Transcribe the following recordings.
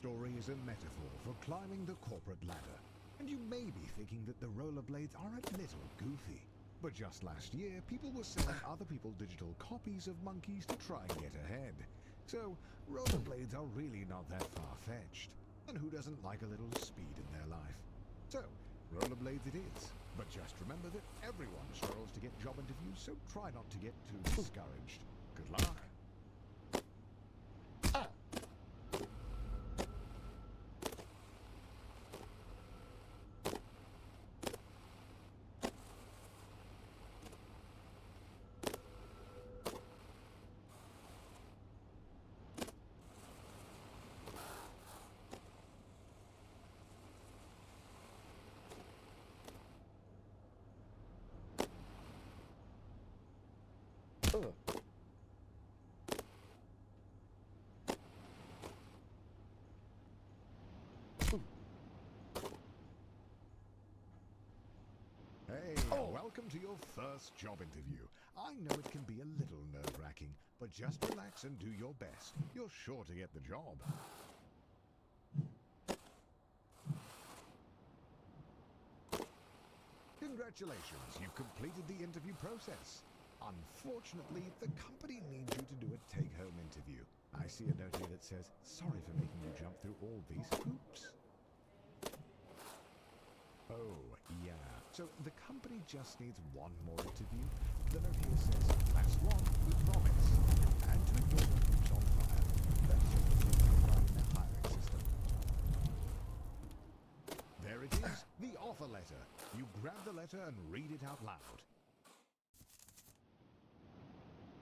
story is a metaphor for climbing the corporate ladder. And you may be thinking that the rollerblades are a little goofy. But just last year, people were selling other people digital copies of monkeys to try and get ahead. So, rollerblades are really not that far-fetched. And who doesn't like a little speed in their life? So, rollerblades it is. But just remember that everyone struggles to get job interviews, so try not to get too discouraged. Good luck. Hey, welcome to your first job interview. I know it can be a little nerve-wracking, but just relax and do your best. You're sure to get the job. Congratulations, you've completed the interview process. Unfortunately, the company needs you to do a take-home interview. I see a note here that says, sorry for making you jump through all these hoops. Oh, yeah. So the company just needs one more interview. The note here says, last one, we promise. And to ignore the hoops on file. That's just the thing you find in their hiring system. There it is, the offer letter. You grab the letter and read it out loud.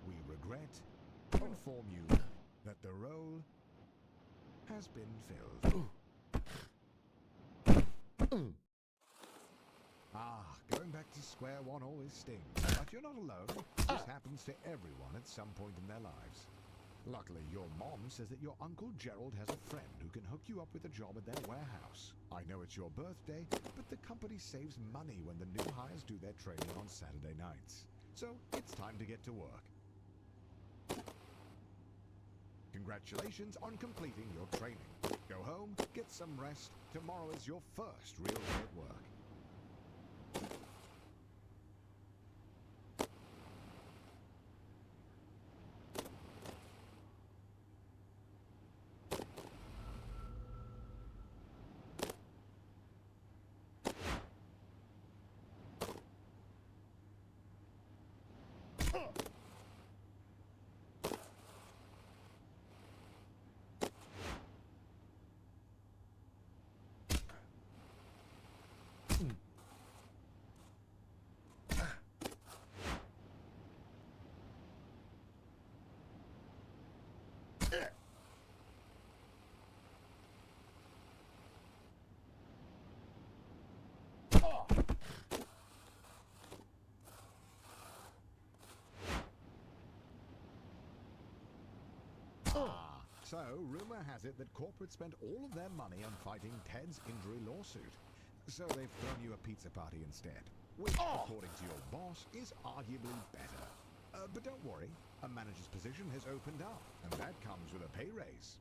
We regret to inform you that the role has been filled. Going back to square one always stings, but you're not alone. This happens to everyone at some point in their lives. Luckily, your mom says that your Uncle Gerald has a friend who can hook you up with a job at their warehouse. I know it's your birthday, but the company saves money when the new hires do their training on Saturday nights. So, it's time to get to work. Congratulations on completing your training. Go home, get some rest. Tomorrow is your first real day at work. So, rumor has it that corporate spent all of their money on fighting Ted's injury lawsuit. So they've thrown you a pizza party instead, which, according to your boss, is arguably better. But don't worry, a manager's position has opened up, and that comes with a pay raise.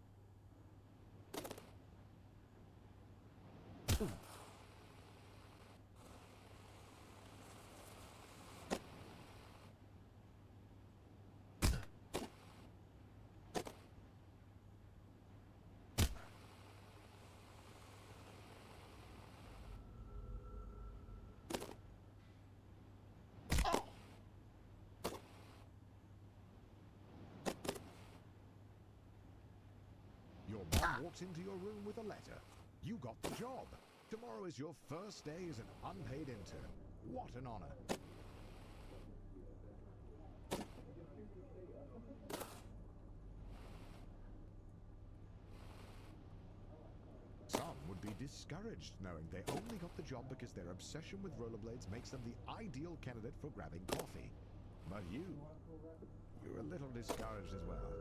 Your mom walks into your room with a letter. You got the job. Tomorrow is your first day as an unpaid intern. What an honor. Some would be discouraged knowing they only got the job because their obsession with rollerblades makes them the ideal candidate for grabbing coffee. But you're a little discouraged as well.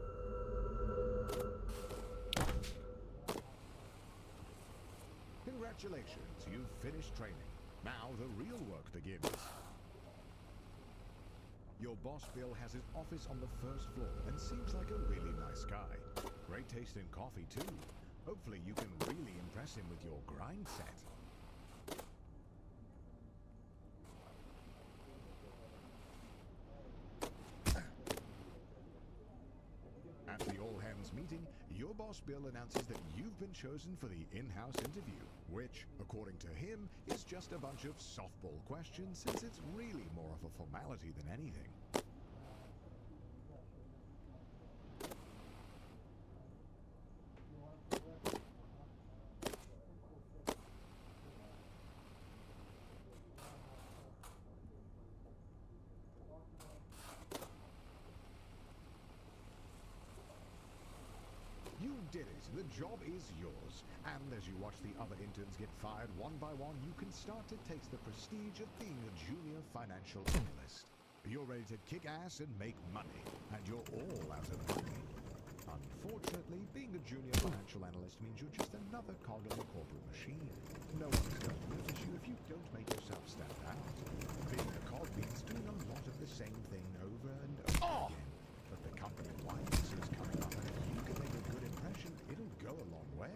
Congratulations, you've finished training. Now the real work begins. Your boss Bill has his office on the first floor and seems like a really nice guy. Great taste in coffee too. Hopefully you can really impress him with your grind set. At the all-hands meeting, your boss Bill announces that you've been chosen for the in-house interview, which, according to him, is just a bunch of softball questions since it's really more of a formality than anything. You did it. The job is yours. And as you watch the other interns get fired one by one, you can start to taste the prestige of being a junior financial analyst. You're ready to kick ass and make money, and you're all out of money. Unfortunately, being a junior financial analyst means you're just another cog in the corporate machine. No one's going to notice you if you don't make yourself stand out. Being a cog means doing a lot of the same thing over and over again. But the company-wide is coming up, and if you can make a good impression, it'll go a long way.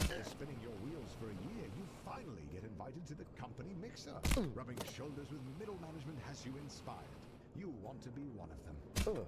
After spinning your wheels for a year, you finally get invited to the company mixer. Rubbing shoulders with middle management has you inspired. You want to be one of them.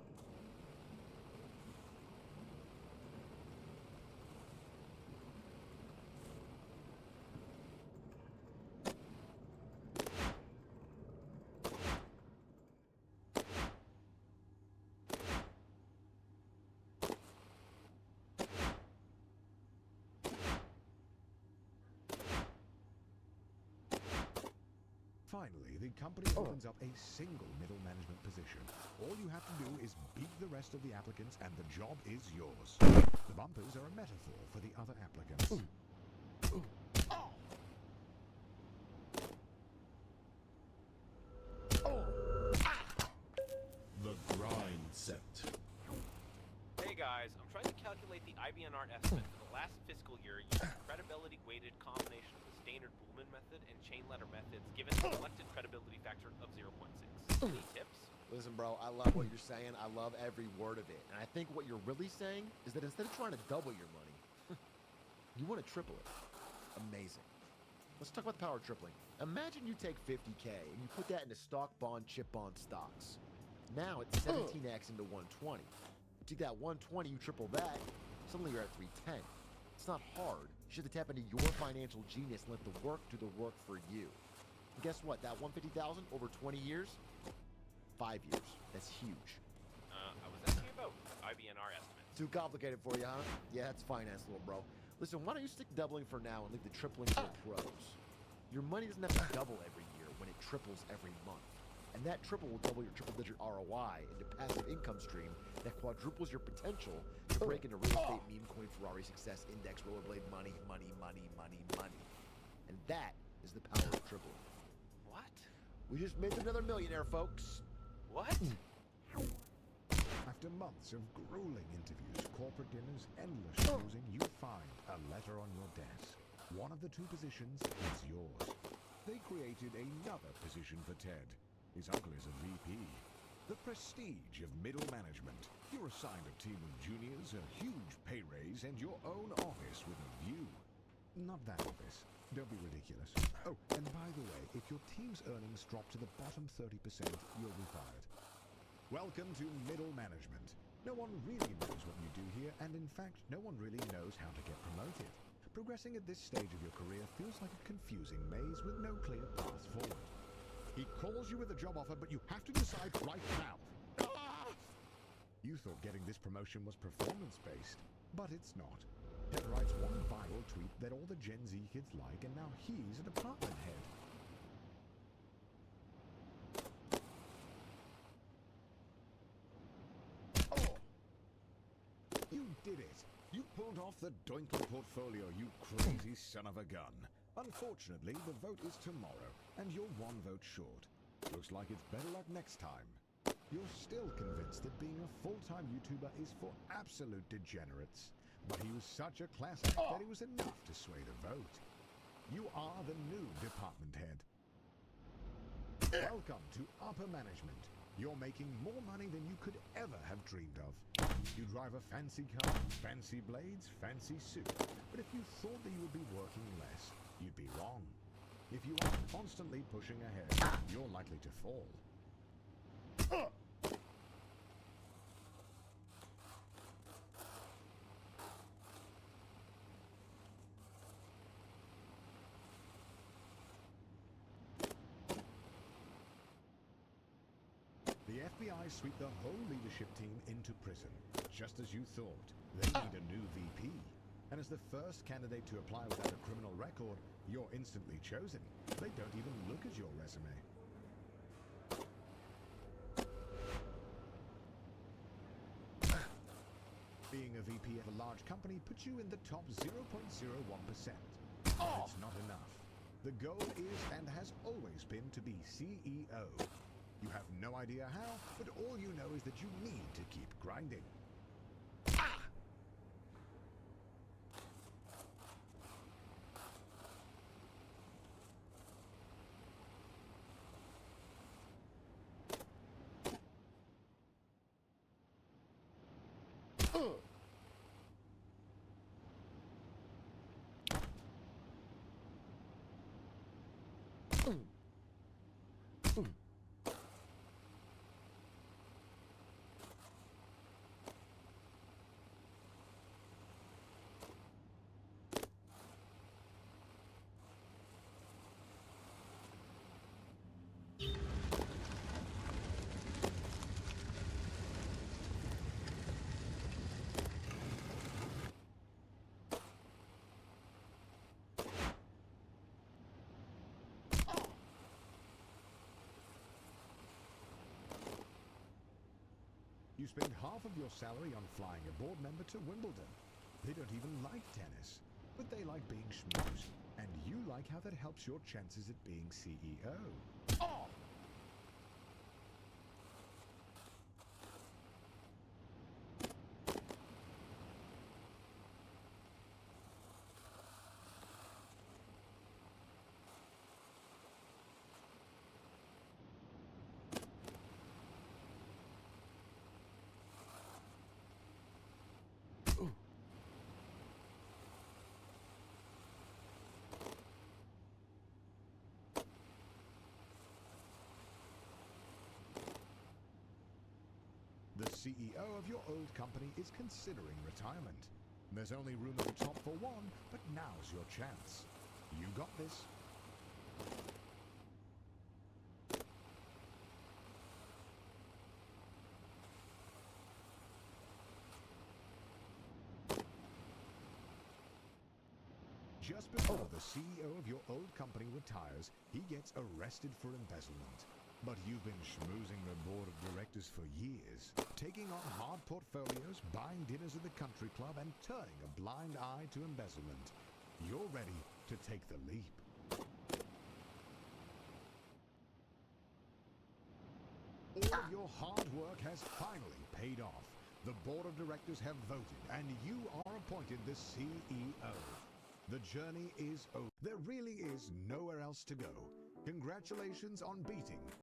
Finally, the company opens up a single middle management position. All you have to do is beat the rest of the applicants and the job is yours. The bumpers are a metaphor for the other applicants. The grind set. Hey guys, I'm trying to calculate the IBNR estimate for the last fiscal year using credibility-weighted combination of the Standard-Boolman method and chain letter methods given a selected credibility factor of 0.6. Any tips? Listen, bro, I love what you're saying. I love every word of it. And I think what you're really saying is that instead of trying to double your money, you want to triple it. Amazing. Let's talk about the power of tripling. Imagine you take 50K and you put that into stock, bond, chip bond stocks. Now it's 17x into 120. You take that 120, you triple that, suddenly you're at 310. It's not hard. You should have to tap into your financial genius and let the work do the work for you. And guess what? That 150,000 over 20 years, 5 years. That's huge. I was asking about IBNR estimates. Too complicated for you, huh? Yeah, that's finance, little bro. Listen, why don't you stick doubling for now and leave the tripling for the pros? Your money doesn't have to double every year when it triples every month. And that triple will double your triple-digit ROI into passive income stream that quadruples your potential to break into real estate, meme coin, Ferrari success, index, rollerblade, money. And that is the power of tripling. What? We just made another millionaire, folks. What? After months of grueling interviews, corporate dinners, endless schmoozing, you find a letter on your desk. One of the two positions is yours. They created another position for Ted. His uncle is a VP. The prestige of middle management. You're assigned a team of juniors, a huge pay raise, and your own office with a view. Not that office. Don't be ridiculous. Oh, and by the way, if your team's earnings drop to the bottom 30%, you'll be fired. Welcome to middle management. No one really knows what you do here, and in fact, no one really knows how to get promoted. Progressing at this stage of your career feels like a confusing maze with no clear path forward. He calls you with a job offer, but you have to decide right now. Ah! You thought getting this promotion was performance-based, but it's not. Ted writes one viral tweet that all the Gen Z kids like, and now he's a department head. Oh! You did it! You pulled off the doinky portfolio, you crazy son of a gun. Unfortunately, the vote is tomorrow, and you're one vote short. Looks like it's better luck next time. You're still convinced that being a full-time YouTuber is for absolute degenerates. But he was such a class act that it was enough to sway the vote. You are the new department head. Welcome to upper management. You're making more money than you could ever have dreamed of. You drive a fancy car, fancy blades, fancy suit. But if you thought that you would be working less, you'd be wrong. If you are constantly pushing ahead, you're likely to fall. The FBI sweep the whole leadership team into prison, just as you thought. They need a new VP. And as the first candidate to apply without a criminal record, you're instantly chosen. They don't even look at your resume. Being a VP at a large company puts you in the top 0.01%. But it's not enough. The goal is and has always been to be CEO. You have no idea how, but all you know is that you need to keep grinding. You spend half of your salary on flying a board member to Wimbledon. They don't even like tennis, but they like being schmoozed. And you like how that helps your chances at being CEO. Oh! The CEO of your old company is considering retirement. There's only room at the top for one, but now's your chance. You got this. Just before the CEO of your old company retires, he gets arrested for embezzlement. But you've been schmoozing the board of directors for years, taking on hard portfolios, buying dinners at the country club, and turning a blind eye to embezzlement. You're ready to take the leap. All of your hard work has finally paid off. The board of directors have voted, and you are appointed the CEO. The journey is over. There really is nowhere else to go. Congratulations on beating